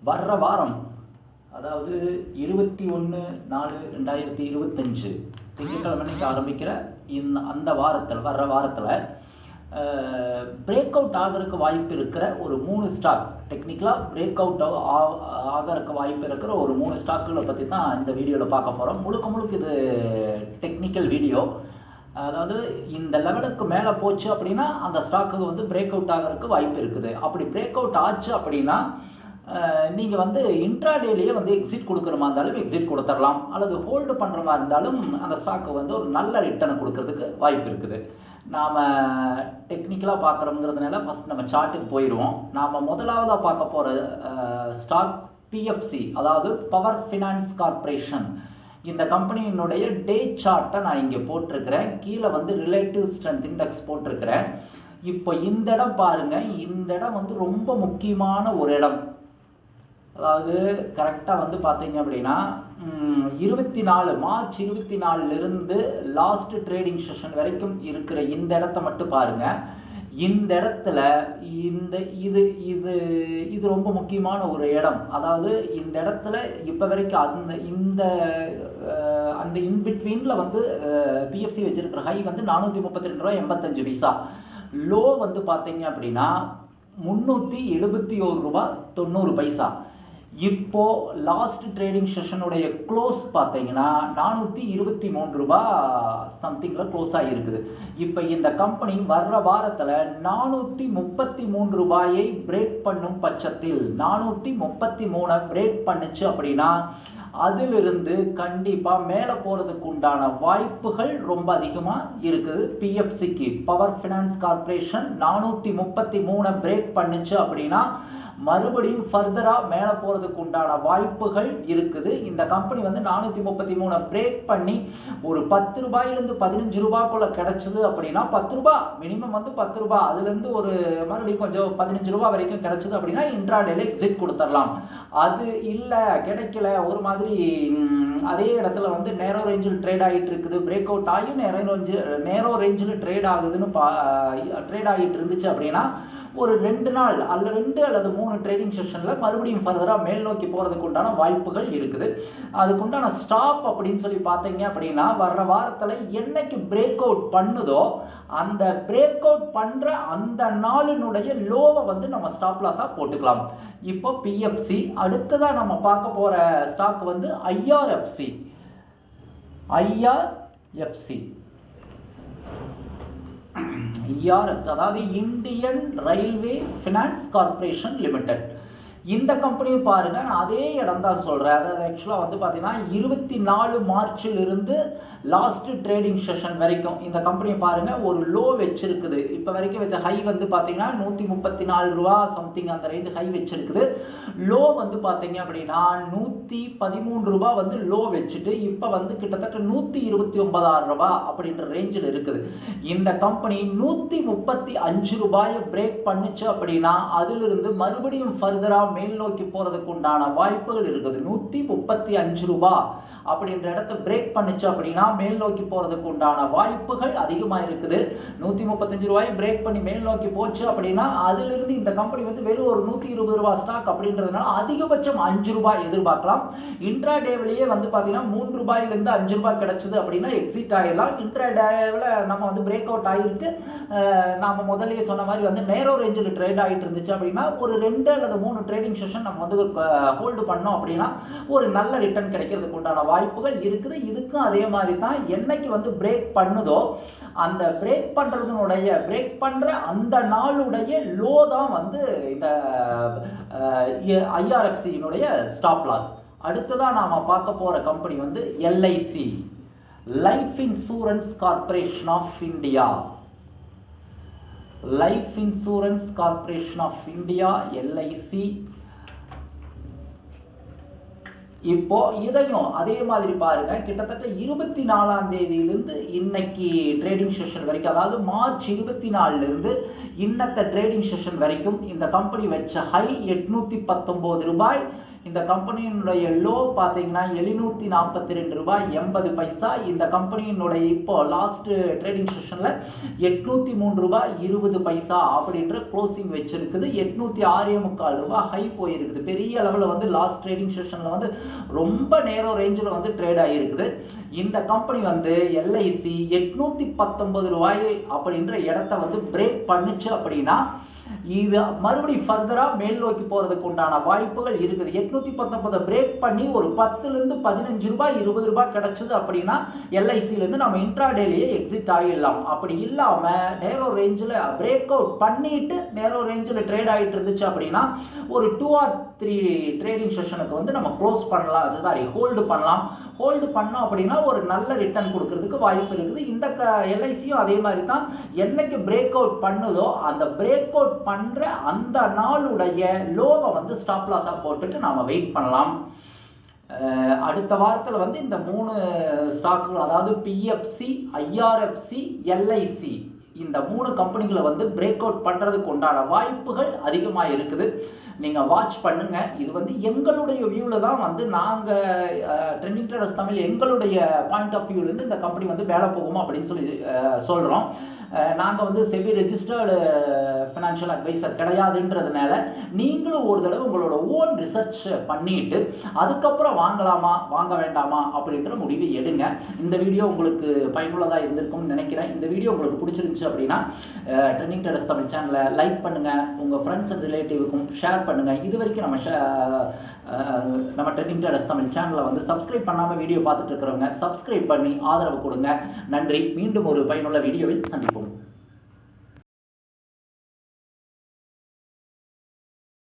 வர்ற வாரம், அதாவது 21/4/2025 திங்கட்கிழமை ஆரம்பிக்கிற அந்த வாரத்தில், வர்ற வாரத்தில் பிரேக் அவுட் ஆகிறதுக்கு வாய்ப்பு இருக்கிற ஒரு 3 ஸ்டாக், டெக்னிக்கலாக பிரேக் அவுட் ஆகிறதுக்கு வாய்ப்பு இருக்கிற ஒரு 3 ஸ்டாக்குகளை பற்றி தான் இந்த வீடியோவில் பார்க்க போகிறோம். முழுக்க இது டெக்னிக்கல் வீடியோ. அதாவது இந்த லெவலுக்கு மேலே போச்சு அப்படின்னா அந்த ஸ்டாக்கு வந்து பிரேக் அவுட் ஆகிறதுக்கு வாய்ப்பு இருக்குது. அப்படி பிரேக் அவுட் ஆச்சு அப்படின்னா நீங்கள் வந்து இன்ட்ராடேலேயே வந்து எக்ஸிட் கொடுக்குற மாதிரி இருந்தாலும் எக்ஸிட் கொடுத்துடலாம், அல்லது ஹோல்டு பண்ணுற மாதிரி இருந்தாலும் அந்த ஸ்டாக்கு வந்து ஒரு நல்ல ரிட்டர்னை கொடுக்கறதுக்கு வாய்ப்பு இருக்குது. நாம் டெக்னிக்கலாக பார்க்குறோங்கிறதுனால ஃபஸ்ட் நம்ம சார்ட்டுக்கு போயிடுவோம். நாம் முதலாவதாக பார்க்க போகிற ஸ்டாக் பிஎஃப்சி, அதாவது பவர் ஃபினான்ஸ் கார்பரேஷன். இந்த கம்பெனியினுடைய டே சார்ட்டை நான் இங்கே போட்டிருக்கிறேன். கீழே வந்து ரிலேட்டிவ் ஸ்ட்ரென்த் இண்டெக்ஸ் போட்டிருக்கிறேன். இப்போ இந்த இடம் பாருங்கள், இந்த இடம் வந்து ரொம்ப முக்கியமான ஒரு இடம். அதாவது கரெக்டாக வந்து பார்த்தீங்க அப்படின்னா 24 மார்ச் 24 லாஸ்ட் ட்ரேடிங் செஷன் வரைக்கும் இருக்கிற இந்த இடத்த மட்டும் பாருங்கள். இந்த இடத்துல இது இது இது ரொம்ப முக்கியமான ஒரு இடம். அதாவது இந்த இடத்துல இப்போ வரைக்கும் அந்த இன்பிட்வீனில் வந்து பிஎஃப்சி வச்சிருக்கிற ஹை வந்து 432.85 ரூபா, லோ வந்து பார்த்தீங்க அப்படின்னா 371.90 ரூபா. இப்போ லாஸ்ட் ட்ரேடிங் செஷனுடைய க்ளோஸ் பார்த்தீங்கன்னா 423 ரூபா சம்திங்கில் க்ளோஸ் ஆகிருக்குது. இப்போ இந்த கம்பெனி வர்ற வாரத்தில் 433 ரூபாயை பிரேக் பண்ணும் பட்சத்தில், 433 பிரேக் பண்ணுச்சு அப்படின்னா அதிலிருந்து கண்டிப்பாக மேலே போகிறதுக்கு உண்டான வாய்ப்புகள் ரொம்ப அதிகமாக இருக்குது. பிஎஃப்சிக்கு, பவர் ஃபினான்ஸ் கார்பரேஷன் 433 பிரேக் பண்ணுச்சு அப்படின்னா மறுபடியும் ஃபர்தராக மேலே போகிறதுக்கு உண்டான வாய்ப்புகள் இருக்குது. இந்த கம்பெனி வந்து 433 பிரேக் பண்ணி ஒரு 10 ரூபாயிலேருந்து 15 ரூபாய்க்குள்ளே கிடச்சிது அப்படின்னா, 10 ரூபா மினிமம் வந்து 10 ரூபா, அதுலேருந்து ஒரு மறுபடியும் கொஞ்சம் 15 ரூபா வரைக்கும் கிடச்சிது அப்படின்னா இன்ட்ராடேல எக்ஸிட் கொடுத்துடலாம். அது இல்லை, கிடைக்கல, ஒரு மாதிரி அதே இடத்துல வந்து நேரோ ரேஞ்சில் ட்ரேட் ஆகிட்டு இருக்குது, பிரேக் அவுட் ஆகி நேரோ ரேஞ்சில் ட்ரேட் ஆகிட்டு இருந்துச்சு அப்படின்னா ஒரு 2 நாள் அல்லது 2 அல்லது 3 ட்ரேடிங் செஷனில் மறுபடியும் ஃபர்தராக மேல் நோக்கி போகிறதுக்கு உண்டான வாய்ப்புகள் இருக்குது. அதுக்குண்டான ஸ்டாப் அப்படின்னு சொல்லி பார்த்தீங்க அப்படின்னா வர்ற வாரத்தில் என்னைக்கு பிரேக் அவுட் பண்ணுதோ அந்த பிரேக் அவுட் பண்ணுற அந்த நாளினுடைய லோவை வந்து நம்ம ஸ்டாப் லாஸாக போட்டுக்கலாம். இப்போ பிஎஃப்சி. அடுத்ததாக நம்ம பார்க்க போகிற ஸ்டாக் வந்து ஐஆர்எஃப்சி. அதாவது Indian railway finance corporation limited. இந்த கம்பெனியும் பாருங்க, நான் அதே இடம் தான் சொல்கிறேன். அதாவது ஆக்சுவலாக வந்து பார்த்தீங்கன்னா 24 மார்ச்சிலிருந்து லாஸ்ட் ட்ரேடிங் செஷன் வரைக்கும் இந்த கம்பெனியை பாருங்கள் ஒரு லோ வச்சிருக்குது. இப்போ வரைக்கும் வச்ச ஹை வந்து பார்த்தீங்கன்னா 134 ரூபா சம்திங் அந்த ரேஞ்சு ஹை வச்சிருக்குது. லோ வந்து பார்த்தீங்க அப்படின்னா 113 ரூபா வந்து லோ வச்சுட்டு இப்போ வந்து கிட்டத்தட்ட 129 ரூபா அப்படின்ற ரேஞ்சில் இருக்குது. இந்த கம்பெனி 135 ரூபாயை பிரேக் பண்ணுச்சு அப்படின்னா அதிலிருந்து மறுபடியும் ஃபர்தராக மேல் நோக்கி போறதுக்கு உண்டான வாய்ப்புகள் இருக்குது. 135 ரூபாய் அப்படின்ற இடத்தை பிரேக் பண்ணுச்சு அப்படின்னா மேல் நோக்கி போறதுக்கு உண்டான வாய்ப்புகள் அதிகமாக இருக்குது. 135 ரூபாய் பிரேக் பண்ணி மேல் நோக்கி போச்சு அப்படின்னா அதிலிருந்து இந்த கம்பெனி வந்து வெறும் ஒரு 120 ரூபாய் ஸ்டாக் அப்படின்றதுனால அதிகபட்சம் 5 ரூபாய் எதிர்பார்க்கலாம். இன்ட்ராடேவிலேயே வந்து பார்த்தீங்கன்னா 3 ரூபாயிலிருந்து 5 ரூபாய் கிடைச்சது அப்படின்னா எக்ஸிட் ஆகிடலாம். இன்ட்ராடேவில் நம்ம வந்து பிரேக் அவுட் ஆகிருக்கு, நாம முதல்லயே சொன்ன மாதிரி வந்து நேரோ ரேஞ்சில் ட்ரேட் ஆகிட்டு இருந்துச்சு அப்படின்னா ஒரு 2 அல்லது 3 ட்ரேடிங் செஷன் நம்ம வந்து ஹோல்டு பண்ணோம் அப்படின்னா ஒரு நல்ல ரிட்டர்ன் கிடைக்கிறதுக்கு உண்டான வாய்ப்புகள் இருக்குது. இதுக்கும் அதே மாதிரி தான், என்னைக்கு வந்து பிரேக் பண்ணுதோ அந்த பிரேக் பண்ற அந்த நாளுடைய லோ தான் வந்து இந்த ஐஆர்எஃப்சியினுடைய ஸ்டாப் லாஸ். அடுத்ததான் நாம பார்க்க போற கம்பெனி வந்து LIC, life insurance corporation of India. Life insurance corporation of India, LIC. இப்போ இதையும் அதே மாதிரி பாருங்க, கிட்டத்தட்ட 24ஆம் தேதியிலிருந்து இன்னைக்கு ட்ரேடிங் செஷன் வரைக்கும், அதாவது மார்ச் 24 இன்னத்த ட்ரேடிங் செஷன் வரைக்கும் இந்த கம்பெனி வச்ச ஹை 819 ரூபாய், இந்த கம்பெனியினுடைய லோ பார்த்தீங்கன்னா 742 ரூபாய் 80 பைசா. இந்த கம்பெனியினுடைய இப்போ லாஸ்ட் ட்ரேடிங் செஷனில் 803 ரூபாய் 20 பைசா அப்படின்ற க்ளோசிங் வச்சிருக்குது. 806.25 ரூபாய் ஹை போயிருக்குது. பெரிய அளவில் வந்து லாஸ்ட் ட்ரேடிங் செஷனில் வந்து ரொம்ப நேரோ ரேஞ்சில் வந்து ட்ரேட் ஆகிருக்குது. இந்த கம்பெனி வந்து எல்ஐசி 819 ரூபாய் அப்படின்ற இடத்த வந்து பிரேக் பண்ணுச்சு அப்படின்னா இது மறுபடியும் ஃபர்தரா மேல் நோக்கி போறதுக்கு உண்டான வாய்ப்புகள் இருக்குது. 819 பிரேக் பண்ணி ஒரு 10லிருந்து 15 ரூபாய் 20 ரூபாய் கிடைச்சது அப்படின்னா எல்ஐசியிலேருந்து நம்ம இன்ட்ராடேலேயே எக்ஸிட் ஆகிடலாம். அப்படி இல்லாம நேரோ ரேஞ்சில் பிரேக் அவுட் பண்ணிட்டு நேரோ ரேஞ்சில் ட்ரேட் ஆகிட்டு இருந்துச்சு அப்படின்னா ஒரு 2 or 3 ட்ரேடிங் செஷனுக்கு வந்து நம்ம க்ளோஸ் பண்ணலாம், சாரி ஹோல்டு பண்ணலாம். ஹோல்டு பண்ணோம் அப்படின்னா ஒரு நல்ல ரிட்டர்ன் கொடுக்கறதுக்கு வாய்ப்பு இருக்குது. இந்த எல்ஐசியும் அதே மாதிரி தான். என்னைக்கு பிரேக் அவுட் பண்ணுதோ அந்த பிரேக் அவுட் பண்ற அந்த நாளுடைய லோவை வந்து ஸ்டாப் லாஸா போட்டுட்டு நாம வெயிட் பண்ணலாம். அடுத்த வாரத்தில் வந்து இந்த 3 ஸ்டாக்குகள், அதாவது பிஎஃப்சி, ஐஆர்எஃப்சி, எல்ஐசி, இந்த 3 கம்பெனிகளை வந்து பிரேக் அவுட் பண்ணுறதுக்கு உண்டான வாய்ப்புகள் அதிகமாக இருக்குது. நீங்கள் வாட்ச் பண்ணுங்க. இது வந்து எங்களுடைய வியூவில் தான் வந்து நாங்கள் ட்ரெண்டிங் ட்ரேடர்ஸ் தமிழ் எங்களுடைய பாயிண்ட் ஆஃப் வியூலேருந்து இந்த கம்பெனி வந்து வேலை போகுமா அப்படின்னு சொல்லி சொல்கிறோம். நாங்கள் வந்து செபி ரெஜிஸ்டர்டு ஃபினான்ஷியல் அட்வைசர் கிடையாதுன்றதுனால நீங்களும் ஒரு தடவை உங்களோட ஓன் ரிசர்ச் பண்ணிட்டு அதுக்கப்புறம் வாங்கலாமா வாங்க வேண்டாமா அப்படின்ற முடிவை எடுங்க. இந்த வீடியோ உங்களுக்கு பயனுள்ளதாக இருந்திருக்கும்னு நினைக்கிறேன். இந்த வீடியோ உங்களுக்கு பிடிச்சிருந்துச்சு அப்படின்னா ட்ரெண்டிங் ட்ரேடர்ஸ் தமிழ் சேனலை லைக் பண்ணுங்கள், உங்கள் ஃப்ரெண்ட்ஸ் அண்ட் ரிலேட்டிவுக்கும் ஷேர் பண்ணுங்கள். இது வரைக்கும் நம்ம ட்ரெண்டிங் ட்ரேடர்ஸ் தமிழ் சேனலை வந்து சப்ஸ்கிரைப் பண்ணாமல் வீடியோ பார்த்துட்டு இருக்கிறவங்க சப்ஸ்கிரைப் பண்ணி ஆதரவு கொடுங்க. நன்றி. மீண்டும் ஒரு பயனுள்ள வீடியோவில் சந்திப்போம்.